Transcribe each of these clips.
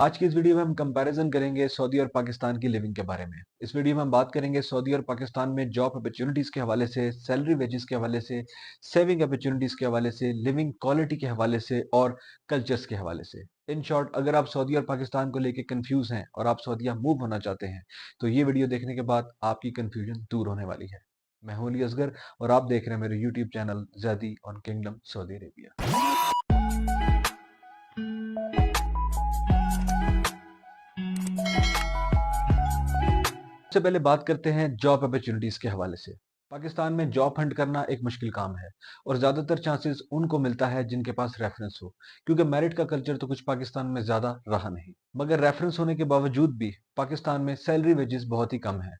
आज की इस वीडियो में हम कंपैरिजन करेंगे सऊदी और पाकिस्तान की लिविंग के बारे में। इस वीडियो में हम बात करेंगे सऊदी और पाकिस्तान में जॉब अपॉर्चुनिटीज के हवाले से, सैलरी वेजेस के हवाले से, सेविंग अपॉर्चुनिटीज के हवाले से, लिविंग क्वालिटी के हवाले से और कल्चर्स के हवाले से। इन शॉर्ट, अगर आप सऊदी और पाकिस्तान को लेकर कंफ्यूज हैं और आप सऊदीया मूव होना चाहते हैं तो ये वीडियो देखने के बाद आपकी कंफ्यूजन दूर होने वाली है। मैं हूं अली असगर और आप देख रहे हैं मेरे YouTube channel Zaidi on kingdom Saudi Arabia. सबसे पहले बात करते हैं जॉब अपॉर्चुनिटीज के हवाले से। पाकिस्तान में जॉब हंट करना एक मुश्किल काम है और ज्यादातर चांसेस उनको मिलता है जिनके पास रेफरेंस हो, क्योंकि मेरिट का कल्चर तो कुछ पाकिस्तान में ज्यादा रहा नहीं। मगर रेफरेंस होने के बावजूद भी पाकिस्तान में सैलरी वेजेस बहुत ही कम है।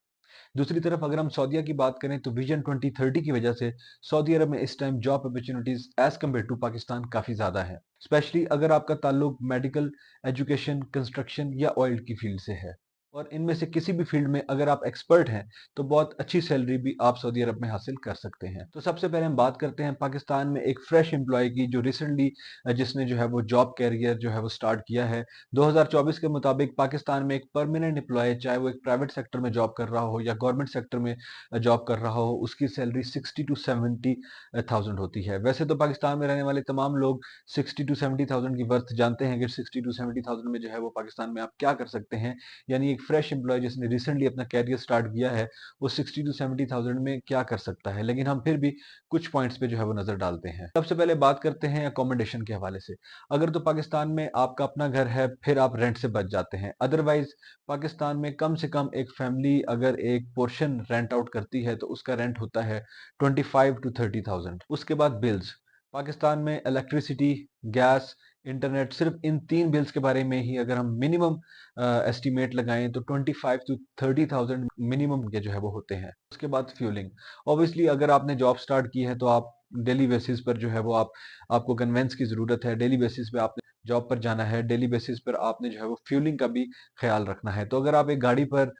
दूसरी तरफ अगर हम सऊदीया की बात करें तो विजन 2030 की वजह से सऊदी अरब में इस time job opportunities as compare to Pakistan काफी ज्यादा है, स्पेशली अगर आपका ताल्लुक मेडिकल, एजुकेशन, कंस्ट्रक्शन या ऑयल की फील्ड से है। और इनमें से किसी भी फील्ड में अगर आप एक्सपर्ट हैं तो बहुत अच्छी सैलरी भी आप सऊदी अरब में हासिल कर सकते हैं। तो सबसे पहले हम बात करते हैं पाकिस्तान में एक फ्रेश एम्प्लॉय की जो रिसेंटली जिसने जो है वो जॉब कैरियर जो है वो स्टार्ट किया है। 2024 के मुताबिक पाकिस्तान में एक परमानेंट एम्प्लॉय, चाहे वो एक प्राइवेट सेक्टर में जॉब कर रहा हो या गवर्नमेंट सेक्टर में जॉब कर रहा हो, उसकी सैलरी 60 to 70,000 होती है। वैसे तो पाकिस्तान में रहने वाले तमाम लोग 60 to 70,000 की वर्थ जानते हैं कि 60 to 70,000 में जो है वो पाकिस्तान में आप क्या कर सकते हैं। यानी एक फ्रेश एम्प्लॉय जिसने रिसेंटली अपना कैरियर स्टार्ट किया है वो 60 to 70,000 में क्या कर सकता है। लेकिन हम फिर भी कुछ पॉइंट्स पे जो है वो नजर डालते हैं। सबसे पहले बात करते हैं अकोमोडेशन के हवाले से। अगर तो पाकिस्तान में आपका अपना घर है फिर आप रेंट से बच जाते हैं, अदरवाइज पाकिस्तान में कम से कम एक फैमिली अगर एक पोर्शन रेंट आउट करती है तो उसका रेंट होता है 25 to 30,000। उसके बाद बिल्स, पाकिस्तान में इलेक्ट्रिसिटी, गैस, इंटरनेट, सिर्फ इन तीन बिल्स के बारे में ही अगर हम मिनिमम एस्टिमेट लगाएं तो 25 to 30,000 मिनिमम के जो है वो होते हैं। उसके बाद फ्यूलिंग, ऑब्वियसली अगर आपने जॉब स्टार्ट की है तो आप डेली बेसिस पर जो है वो आपको कन्वेंस की जरूरत है, डेली बेसिस पे आपने जॉब पर जाना है, डेली बेसिस पर आपने जो है वो फ्यूलिंग का भी ख्याल रखना है। तो अगर आप एक गाड़ी पर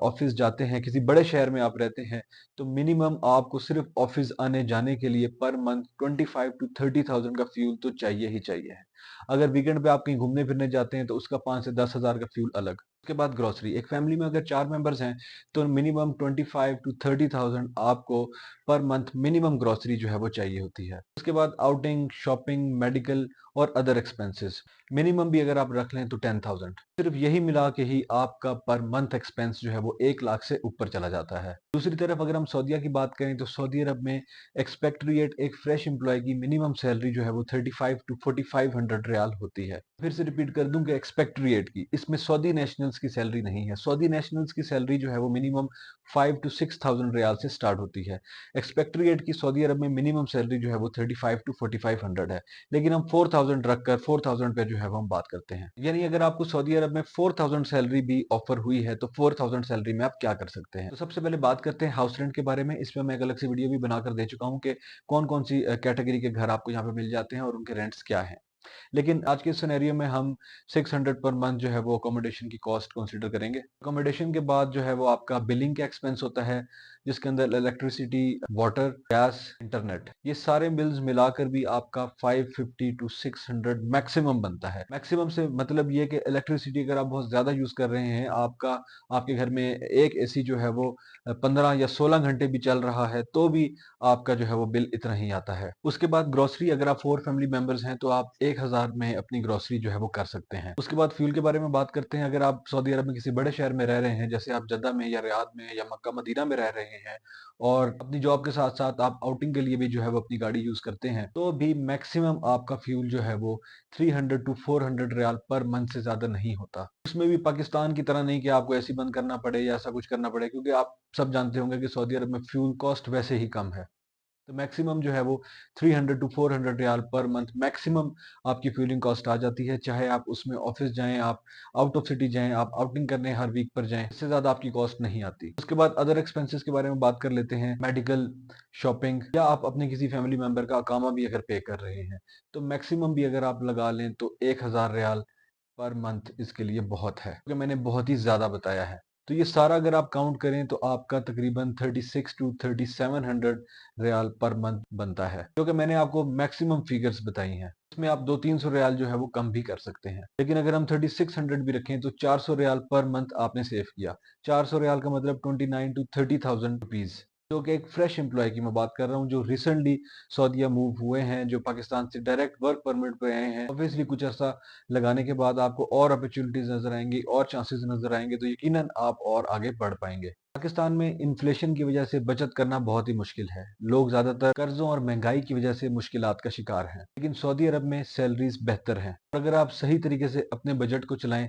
ऑफिस जाते हैं, किसी बड़े शहर में आप रहते हैं, तो मिनिमम आपको सिर्फ ऑफिस आने जाने के लिए पर मंथ 25 to 30,000 का फ्यूल तो चाहिए ही चाहिए है। अगर वीकेंड पे आप कहीं घूमने फिरने जाते हैं तो उसका 5 से 10 हज़ार का फ्यूल अलग। उसके बाद ग्रोसरी, एक फैमिली में अगर 4 मेंबर्स हैं तो मिनिमम 25 to 30,000 आपको पर मंथ मिनिमम ग्रोसरी जो है वो चाहिए होती है। उसके बाद आउटिंग, शॉपिंग, मेडिकल और अदर एक्सपेंसेस, मिनिमम भी अगर आप रख लें तो 10,000। सिर्फ यही मिला के ही आपका पर मंथ एक्सपेंस जो है वो 1 लाख से ऊपर चला जाता है। दूसरी तरफ अगर हम सऊदीया की बात करें तो सऊदी अरब में एक्सपेक्ट्रिएट एक फ्रेश एम्प्लॉय की मिनिमम सैलरी जो है वो 35 to 4500 रियाल होती है। फिर से रिपीट कर दूं कि एक्सपेक्ट्रिएट की, इसमें सऊदी नेशनल्स की सैलरी नहीं है। सऊदी नेशनल्स की सैलरी जो है वो मिनिमम 5 to 6,000 रियाल से स्टार्ट होती है। एक्सपेक्ट्रिएट की सऊदी अरब में मिनिमम सैलरी जो है वो 35 to 4500 है। लेकिन हम 4,000 रखकर 4,000 पे जो है वो हम बात करते हैं। यानी अगर आपको सऊदी अरब में 4,000 सैलरी भी ऑफर हुई है तो 4,000 सैलरी में आप क्या कर सकते हैं। तो सबसे पहले बात करते हैं हाउस रेंट के बारे में। इसमें मैं एक अलग से वीडियो भी बनाकर दे चुका हूँ कि कौन कौन सी कैटेगरी के घर आपको यहाँ पे मिल जाते हैं और उनके रेंट्स क्या हैं। लेकिन आज के सिनेरियो में हम 600 पर मंथ जो है वो अकोमोडेशन की कॉस्ट कंसीडर करेंगे। अकोमोडेशन के बाद जो है वो आपका बिलिंग का एक्सपेंस होता है, जिसके अंदर इलेक्ट्रिसिटी, वाटर, गैस, इंटरनेट, ये सारे बिल्स मिलाकर भी आपका 550 to 600 मैक्सिमम बनता है। मैक्सिमम से मतलब ये कि इलेक्ट्रिसिटी अगर आप बहुत ज्यादा यूज कर रहे हैं, आपके घर में एक एसी जो है वो 15 या 16 घंटे भी चल रहा है तो भी आपका जो है वो बिल इतना ही आता है। उसके बाद ग्रोसरी, अगर आप 4 फैमिली मेंबर्स हैं तो आप 1,000 में अपनी ग्रोसरी जो है वो कर सकते हैं। उसके बाद फ्यूल के बारे में बात करते हैं। अगर आप सऊदी अरब में किसी बड़े शहर में रह रहे हैं, जैसे आप जद्दा में या रियाद में या मक्का मदीना में रह रहे हैं और अपनी जॉब के साथ साथ आप आउटिंग के लिए भी जो है वो अपनी गाड़ी यूज करते हैं, तो भी मैक्सिमम आपका फ्यूल जो है वो 300 to 400 रियाल पर मंथ से ज्यादा नहीं होता। उसमें भी पाकिस्तान की तरह नहीं कि आपको एसी बंद करना पड़े या ऐसा कुछ करना पड़े, क्योंकि आप सब जानते होंगे कि सऊदी अरब में फ्यूल कॉस्ट वैसे ही कम है। तो मैक्सिमम जो है वो 300 to 400 रियाल पर मंथ मैक्सिमम आपकी फ्यूलिंग कॉस्ट आ जाती है। चाहे आप उसमें ऑफिस जाएं, आप आउट ऑफ सिटी जाएं, आप आउटिंग करने हर वीक पर जाएं, इससे ज्यादा आपकी कॉस्ट नहीं आती। उसके बाद अदर एक्सपेंसेस के बारे में बात कर लेते हैं। मेडिकल, शॉपिंग, या आप अपने किसी फैमिली मेंबर का अकामा भी अगर पे कर रहे हैं तो मैक्सिमम भी अगर आप लगा लें तो 1,000 रियाल पर मंथ इसके लिए बहुत है, क्योंकि मैंने बहुत ही ज्यादा बताया है। तो ये सारा अगर आप काउंट करें तो आपका तकरीबन 36 टू 3700 रियाल पर मंथ बनता है, क्योंकि मैंने आपको मैक्सिमम फिगर्स बताई हैं। इसमें आप 200-300 रियाल जो है वो कम भी कर सकते हैं, लेकिन अगर हम 3600 भी रखें तो 400 रियाल पर मंथ आपने सेव किया। 400 रियाल का मतलब 29 टू 30,000 रुपीज, जो कि एक फ्रेश एम्प्लॉय की मैं बात कर रहा हूँ जो रिसेंटली सऊदीया मूव हुए हैं, जो पाकिस्तान से डायरेक्ट वर्क परमिट पे आए हैं। ऑब्वियसली कुछ अर्सा लगाने के बाद आपको और अपॉर्चुनिटीज नजर आएंगी और चांसेस नजर आएंगे, तो यकीनन आप और आगे बढ़ पाएंगे। पाकिस्तान में इन्फ्लेशन की वजह से बचत करना बहुत ही मुश्किल है। लोग ज्यादातर कर्जों और महंगाई की वजह से मुश्किलात का शिकार हैं, लेकिन सऊदी अरब में सैलरीज बेहतर हैं। और अगर आप सही तरीके से अपने बजट को चलाएं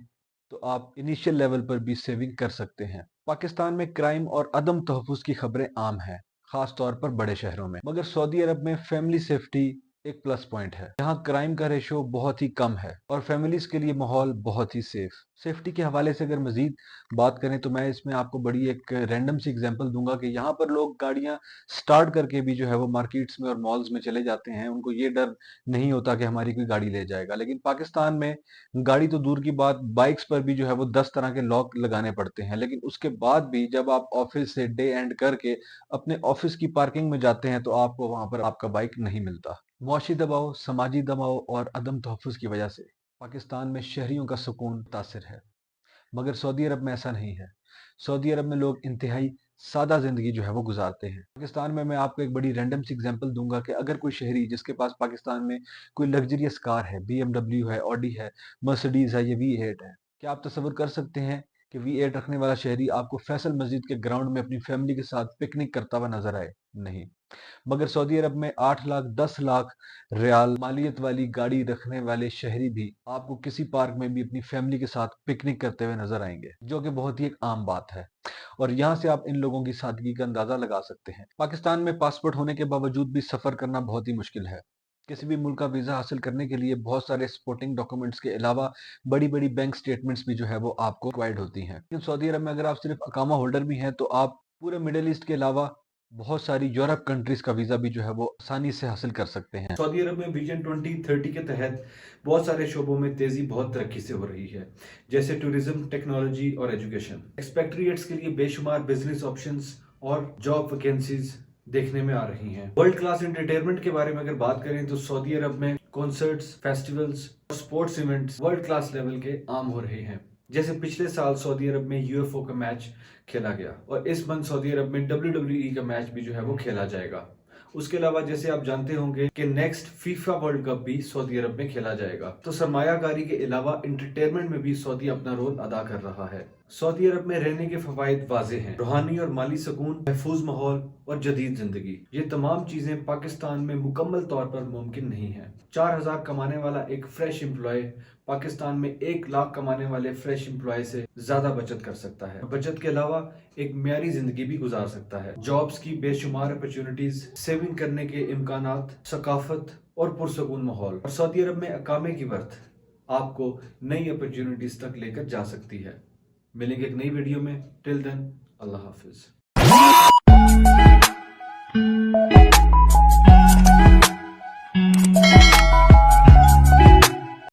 तो आप इनिशियल लेवल पर भी सेविंग कर सकते हैं। पाकिस्तान में क्राइम और अदम तहफ़्फ़ुज़ की खबरें आम हैं, खास तौर पर बड़े शहरों में। मगर सऊदी अरब में फैमिली सेफ्टी एक प्लस पॉइंट है। यहाँ क्राइम का रेशो बहुत ही कम है और फैमिलीज के लिए माहौल बहुत ही सेफ। सेफ्टी के हवाले से अगर मजीद बात करें तो मैं इसमें आपको बड़ी एक रैंडम सी एग्जांपल दूंगा कि यहाँ पर लोग गाड़ियाँ स्टार्ट करके भी जो है वो मार्केट्स में और मॉल्स में चले जाते हैं। उनको ये डर नहीं होता कि हमारी कोई गाड़ी ले जाएगा। लेकिन पाकिस्तान में गाड़ी तो दूर की बात, बाइक्स पर भी जो है वो 10 तरह के लॉक लगाने पड़ते हैं। लेकिन उसके बाद भी जब आप ऑफिस से डे एंड करके अपने ऑफिस की पार्किंग में जाते हैं तो आपको वहां पर आपका बाइक नहीं मिलता। मुआशी दबाव, समाजी दबाव और अदम तहफ़्फ़ुज़ की वजह से पाकिस्तान में शहरियों का सुकून मुतासिर है, मगर सऊदी अरब में ऐसा नहीं है। सऊदी अरब में लोग इंतहाई सादा ज़िंदगी जो है वो गुजारते हैं। पाकिस्तान में मैं आपको एक बड़ी रैंडम सी एग्जांपल दूंगा कि अगर कोई शहरी जिसके पास पाकिस्तान में कोई लग्जरियस कार है, BMW है, ऑडी है, मर्सिडीज़ है, या V8 है, क्या आप तसव्वुर कर सकते हैं कि V8 रखने वाला शहरी आपको फैसल मस्जिद के ग्राउंड में अपनी फैमिली के साथ पिकनिक करता हुआ नजर आए? नहीं। मगर सऊदी अरब में 8 लाख 10 लाख रियाल मालियत वाली गाड़ी रखने वाले शहरी भी आपको किसी पार्क में भी अपनी फैमिली के साथ पिकनिक करते हुए नजर आएंगे, जो कि बहुत ही एक आम बात है। और यहाँ से आप इन लोगों की सादगी का अंदाजा लगा सकते हैं। पाकिस्तान में पासपोर्ट होने के बावजूद भी सफर करना बहुत ही मुश्किल है। किसी भी मुल्क का वीजा हासिल करने के लिए बहुत सारे सपोर्टिंग डॉक्यूमेंट्स के अलावा बड़ी बड़ी बैंक स्टेटमेंट्स भी जो है वो आपको रिक्वायर्ड होती हैं। लेकिन सऊदी अरब में अगर आप सिर्फ अकामा होल्डर भी हैं तो आप पूरे मिडिल ईस्ट के अलावा बहुत सारी यूरोप कंट्रीज का वीजा भी जो है वो आसानी से हासिल कर सकते हैं। सऊदी अरब में विजन 2030 के तहत बहुत सारे शोबों में तेजी बहुत तरक्की से हो रही है, जैसे टूरिज्म, टेक्नोलॉजी और एजुकेशन। एक्सपेक्ट्रिएट्स के लिए बेशुमार बिजनेस ऑप्शंस और जॉब वैकेंसीज देखने में आ रही हैं। वर्ल्ड क्लास एंटरटेनमेंट के बारे में अगर बात करें तो सऊदी अरब में कॉन्सर्ट्स, फेस्टिवल्स और sports events world class level के आम हो रहे हैं। जैसे पिछले साल सऊदी अरब में UFO का मैच खेला गया और इस मंथ सऊदी अरब में WWE का मैच भी जो है वो खेला जाएगा। उसके अलावा जैसे आप जानते होंगे कि नेक्स्ट फीफा वर्ल्ड कप भी सऊदी अरब में खेला जाएगा। तो सरमायाकारी के अलावा एंटरटेनमेंट में भी सऊदी अपना रोल अदा कर रहा है। सऊदी अरब में रहने के फवायद वाजे हैं, रूहानी और माली सुकून, महफूज माहौल और जदीद जिंदगी। ये तमाम चीजें पाकिस्तान में मुकम्मल तौर पर मुमकिन नहीं है। 4,000 कमाने वाला एक फ्रेश एम्प्लॉय पाकिस्तान में 1 लाख कमाने वाले फ्रेश एम्प्लॉय से ज्यादा बचत कर सकता है। बचत के अलावा एक म्यारी जिंदगी भी गुजार सकता है। जॉब्स की बेशुमार अपॉर्चुनिटीज, सेविंग करने के इम्कानात, सकाफत और पुरसकून माहौल। और सऊदी अरब में अकामे की वर्थ आपको नई अपॉर्चुनिटीज तक लेकर जा सकती है। मिलेंगे एक नई वीडियो में। टिल देन, अल्लाह हाफिज।